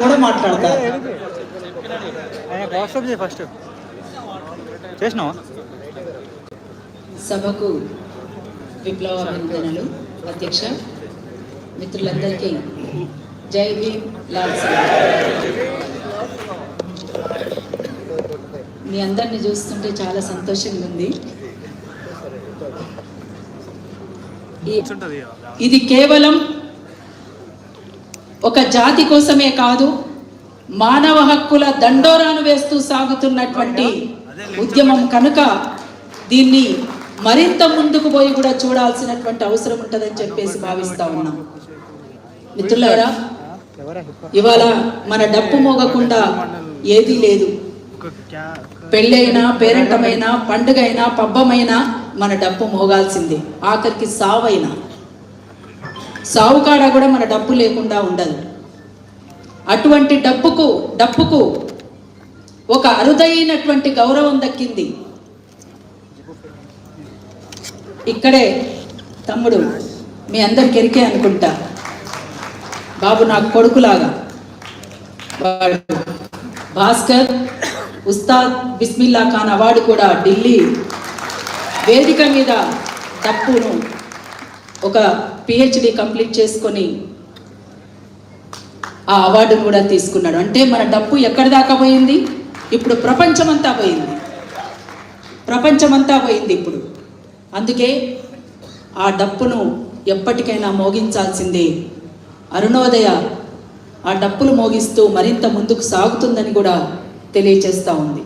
కూడా మాట్లాడతారు. సభకు విప్లవ అభినందనలు. అధ్యక్ష, మిత్రులందరికీ జై భీమ్, లాల్ సింగ్. మీ అందరిని చూస్తుంటే చాలా సంతోషంగా ఉంది. ఇది కేవలం ఒక జాతి కోసమే కాదు, మానవ హక్కుల దండోరాను వేస్తూ సాగుతున్నటువంటి ఉద్యమం కనుక దీన్ని మరింత ముందుకు పోయి కూడా చూడాల్సినటువంటి అవసరం ఉంటుందని చెప్పేసి భావిస్తా ఉన్నాం. మిత్రులారా, ఇవాళ మన డప్పు మోగకుండా ఏదీ లేదు. పెళ్ళైనా, పేరంటమైనా, పండుగైనా, పబ్బమైనా మన డప్పు మోగాల్సిందే. ఆఖరికి సావైనా, సావుకాడ కూడా మన డప్పు లేకుండా ఉండదు. అటువంటి డప్పుకు ఒక అరుదైనటువంటి గౌరవం దక్కింది. ఇక్కడే తమ్ముడు మీ అందరికి ఎరికే అనుకుంటా, బాబు నాకు కొడుకులాగా, భాస్కర్ ఉస్తాద్ బిస్మిల్లా ఖాన్ అవార్డు కూడా ఢిల్లీ వేదిక మీద డప్పును ఒక PhD కంప్లీట్ చేసుకొని ఆ అవార్డును కూడా తీసుకున్నాడు. అంటే మన డప్పు ఎక్కడి దాకా పోయింది? ఇప్పుడు ప్రపంచమంతా పోయింది ఇప్పుడు. అందుకే ఆ డప్పును ఎప్పటికైనా మోగించాల్సిందే. అరుణోదయ ఆ డప్పులు మోగిస్తూ మరింత ముందుకు సాగుతుందని కూడా తెలియచేస్తూ ఉంది.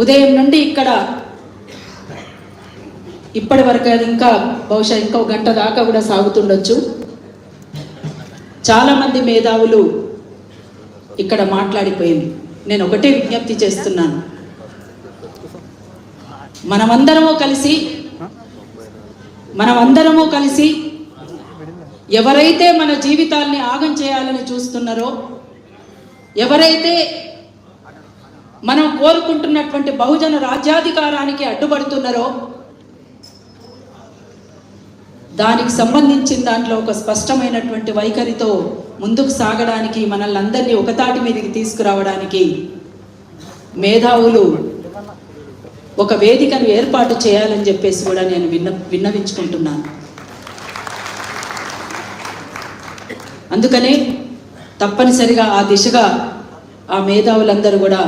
ఉదయం నుండి ఇక్కడ ఇప్పటి వరకు ఇంకా బహుశా ఇంకో గంట దాకా కూడా సాగుతుండొచ్చు. చాలామంది మేధావులు ఇక్కడ మాట్లాడిపోయింది. నేను ఒకటే విజ్ఞప్తి చేస్తున్నాను, మనమందరము కలిసి ఎవరైతే మన జీవితాల్ని ఆగం చేయాలని చూస్తున్నారో, ఎవరైతే మనం కోరుకుంటున్నటువంటి బహుజన రాజ్యాధికారానికి అడ్డుపడుతున్నారో, దానికి సంబంధించిన దాంట్లో ఒక స్పష్టమైనటువంటి వైఖరితో ముందుకు సాగడానికి, మనల్ని అందరినీ ఒకతాటి మీదకి తీసుకురావడానికి మేధావులు ఒక వేదికను ఏర్పాటు చేయాలని చెప్పేసి కూడా నేను విన్నవించుకుంటున్నాను. అందుకనే తప్పనిసరిగా ఆ దిశగా ఆ మేధావులందరూ కూడా,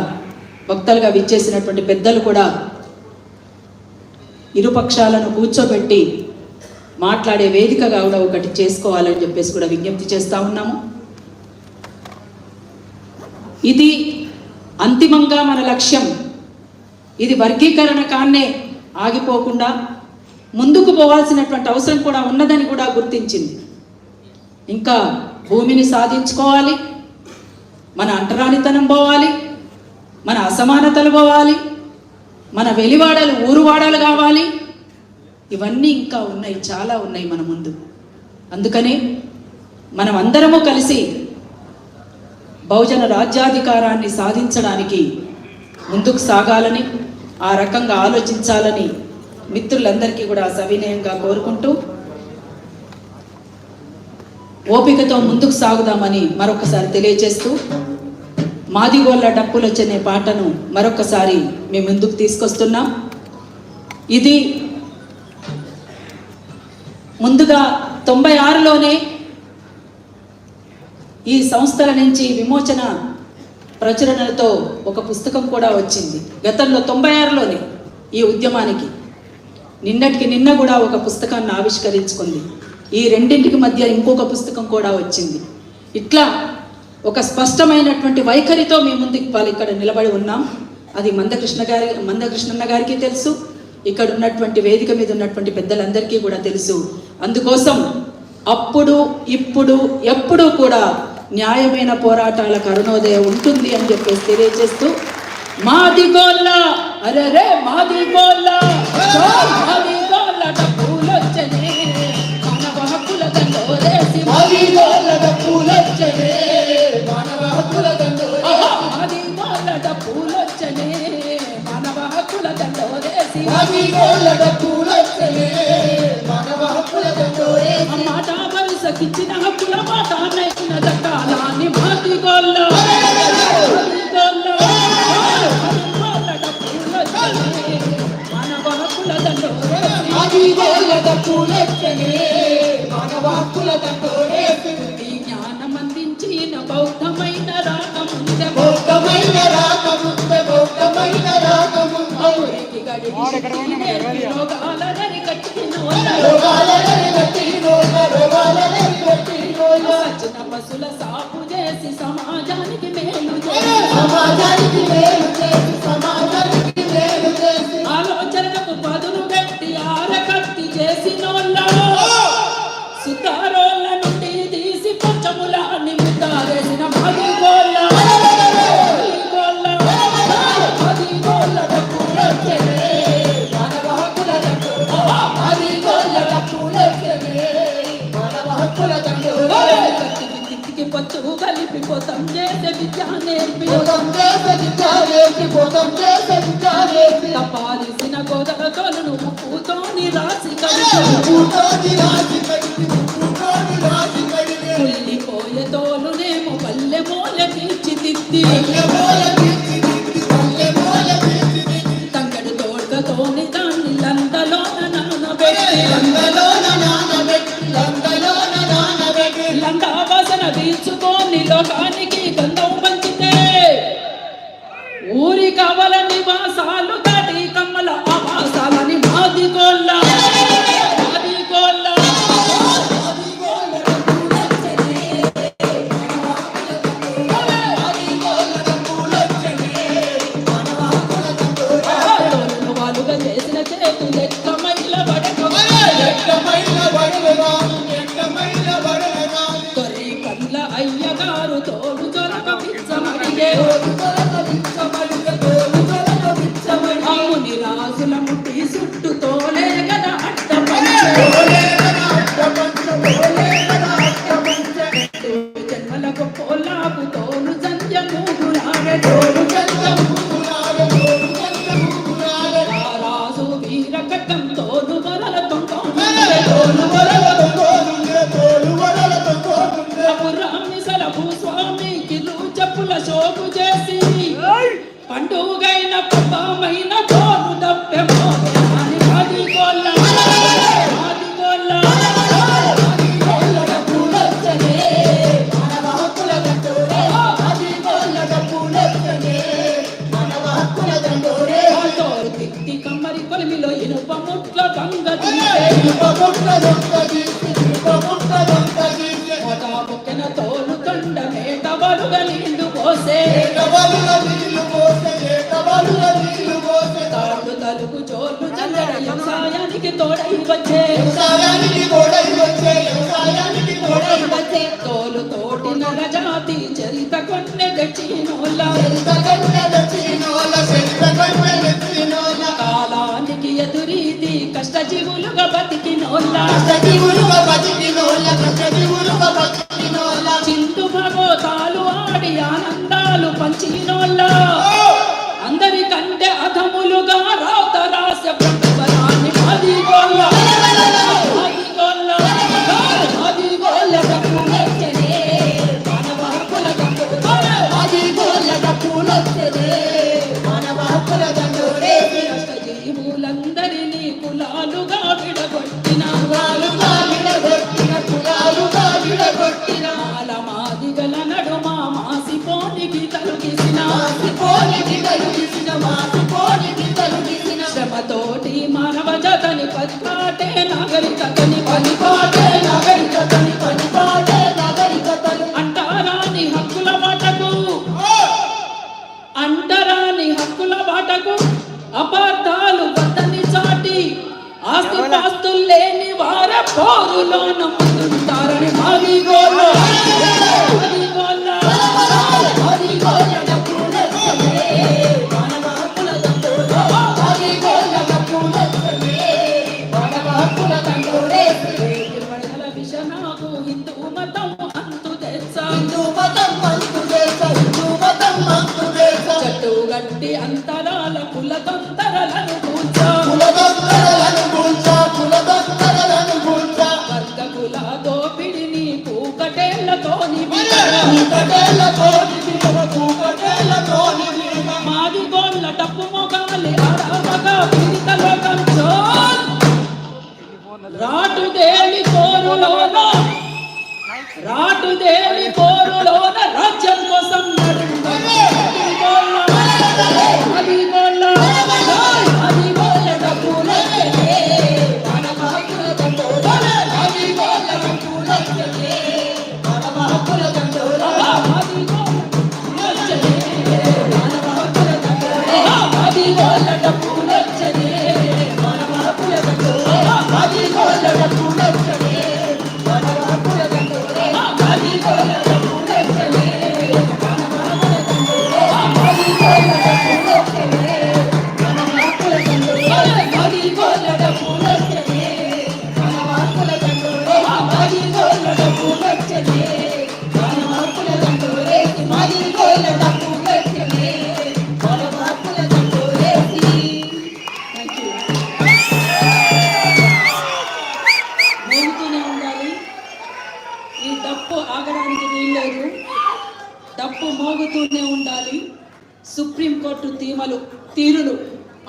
వక్తలుగా విచ్చేసినటువంటి పెద్దలు కూడా ఇరుపక్షాలను కూర్చోబెట్టి మాట్లాడే వేదికగా కూడా ఒకటి చేసుకోవాలని చెప్పేసి కూడా విజ్ఞప్తి చేస్తూ ఉన్నాము. ఇది అంతిమంగా మన లక్ష్యం. ఇది వర్గీకరణ కాన్నే ఆగిపోకుండా ముందుకు పోవాల్సినటువంటి అవసరం కూడా ఉన్నదని కూడా గుర్తించింది. ఇంకా భూమిని సాధించుకోవాలి, మన అంటరానితనం పోవాలి, మన అసమానతలు పోవాలి, మన వెలివాడలు ఊరువాడలు కావాలి. ఇవన్నీ ఇంకా ఉన్నాయి, చాలా ఉన్నాయి మన ముందు. అందుకనే మనం అందరము కలిసి బహుజన రాజ్యాధికారాన్ని సాధించడానికి ముందుకు సాగాలని, ఆ రకంగా ఆలోచించాలని మిత్రులందరికీ కూడా సవినయంగా కోరుకుంటూ, ఓపికతో ముందుకు సాగుదామని మరొకసారి తెలియజేస్తూ, మాదిగోళ్ళ డప్పులొచ్చనే పాటను మరొకసారి మేము ముందుకు తీసుకొస్తున్నాం. ఇది ముందుగా 96లోనే ఈ సంస్థల నుంచి విమోచన ప్రచురణలతో ఒక పుస్తకం కూడా వచ్చింది. గతంలో 96లోనే ఈ ఉద్యమానికి నిన్నటికి నిన్న కూడా ఒక పుస్తకాన్ని ఆవిష్కరించుకుంది. ఈ రెండింటికి మధ్య ఇంకొక పుస్తకం కూడా వచ్చింది. ఇట్లా ఒక స్పష్టమైనటువంటి వైఖరితో మేము ముందుకు ఇక్కడ నిలబడి ఉన్నాం. అది మందకృష్ణన్న గారికి తెలుసు, ఇక్కడ ఉన్నటువంటి వేదిక మీద ఉన్నటువంటి పెద్దలందరికీ కూడా తెలుసు. అందుకోసం అప్పుడు ఇప్పుడు ఎప్పుడూ కూడా న్యాయమైన పోరాటాలకు అరుణోదయం ఉంటుంది అని చెప్పేసి తెలియజేస్తూ, మాదిగోళ్ళ అరే మాదిగోళ్ళ డప్పులొచ్చనే, మానవ హక్కుల దండోరేసి మాదిగోళ్ళ డప్పులొచ్చనే, మానవ హక్కుల దండోరేసి మాదిగోళ్ళ డప్పులొచ్చనే, మానవ హక్కుల దండోరేసి మాదిగోళ్ళ డప్పులొచ్చనే, మానవ హక్కుల దండోరేసి మాట వలసకిచ్చిన హక్కుల మాట నైన దక్క కాలాన్ని మాదిగోళ్ళ మానవ హక్కుల దండోరే జ్ఞానం అందించిన బౌద్ధమైన రాగముందె రోగాలని కట్టిన సచిన పశుల సాగు చేసి సమాజానికి మేలు ఆలోచనకు పదును పెట్టి ఆరకత్తి చేసినోళ్ళ సుతారోళ్ళ నుండి తీసి పంచములాన్ని ముద్దారేసిన మదిగోళ్ళ పొత్తు కలిపి పోతం చేసే విద్యా నేర్పి తపాలిసిన గోదలతోను పూతోని రాసి కుళ్ళిపోయే తోలునేమో పల్లె మూల తీర్చిదిద్ది తంగడు తోడ్గతోని దాన్ని లందలోన నానబెట్టి లంగా వాసన తీర్చుకొని లోకానికి గంధం పంచితే ఊరి కావల నివాసాలు దాటి కమ్మల ఆవాసాలని మాదిగోళ్ళ వాళ్ళుగా చేసిన చేతు లెక్క మైల తొరి కళ్ళ అయ్యగారు తోడు దొరక పిచ్చమడిగే అమ్ముని రాజుల ముట్టి చుట్టూ తోలే గద అట్ట జన్మలకు పోలాపు తోలు జంజమూగులాగే రాజు వీర కట్టం తోలు వరల రామిసల భూస్వామి కిలు చెప్పుల శోకు చేసి పండుగైన పబ్బమైన తోలు దప్పె మాదిగోళ్ళ తిట్టి కమ్మరి కొలిమిలో ఇనుప ముట్ల బంగ బొక్కెన తోలు తొండ మేటవలుగా నీళ్లు పోసే తాడు తలుగు చోళ్ళు చల్లడ వ్యవసాయానికి తోడై వచ్చే తోలు తోటి నరజాతి చరిత కొన్నె దక్షిణోళ్ళ కాలానికి ఎదురీది కష్టజీవులుగా బతికినోళ్ళ చిందు భగోతాలు ఆడి ఆనందాలు పంచినోళ్ళ అందరికంటే అధములుగా రాత రాసే ప్రభుత్వాన్ని మాదిగోళ్ళ జీవులందరినీ కులాలుగా విడగొట్టిన మాదిగల నడుమ మాసిపోనికి తలుగిసిన శ్రమతోటి మానవ జతని పనిపాటే నాగరికతని అంటరాని హక్కుల వాటకు అపార్థాలు వద్దని చాటి ఆస్తి పాస్తులు లేని వారే పోరులోన ముందుంటారని మాదిగోళ్ళ విషనాకు హిందూ మతం అంతు చెట్టు గట్టి అంతరాల కుల తొందరలను వర్గ కుల దోపిడిని పూకటేళ్లతోని డప్పు మోగుతూనే ఉండాలి. సుప్రీంకోర్టు తీరులు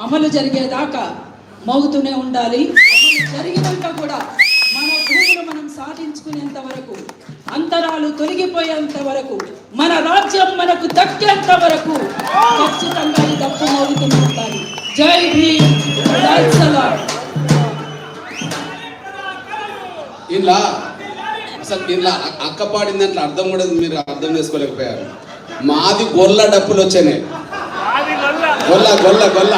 అమలు జరిగేదాకా మోగుతూనే ఉండాలి. అమలు జరిగినాక కూడా మన భూములు మనం సాధించుకునేంత వరకు, అంతరాలు తొలగిపోయేంత వరకు, మన రాజ్యం మనకు దక్కేంత వరకు ఖచ్చితంగా ఈ డప్పు మోగుతూనే ఉండాలి. జై భీమ్, జై సలాం. ఇలా అసలు ఇలా అక్క పాడిన దాంట్లో అర్థం కూడా మీరు అర్థం చేసుకోలేకపోయారు. మాది గొల్ల డప్పులు వచ్చాయి. గొల్ల గొల్ల గొల్ల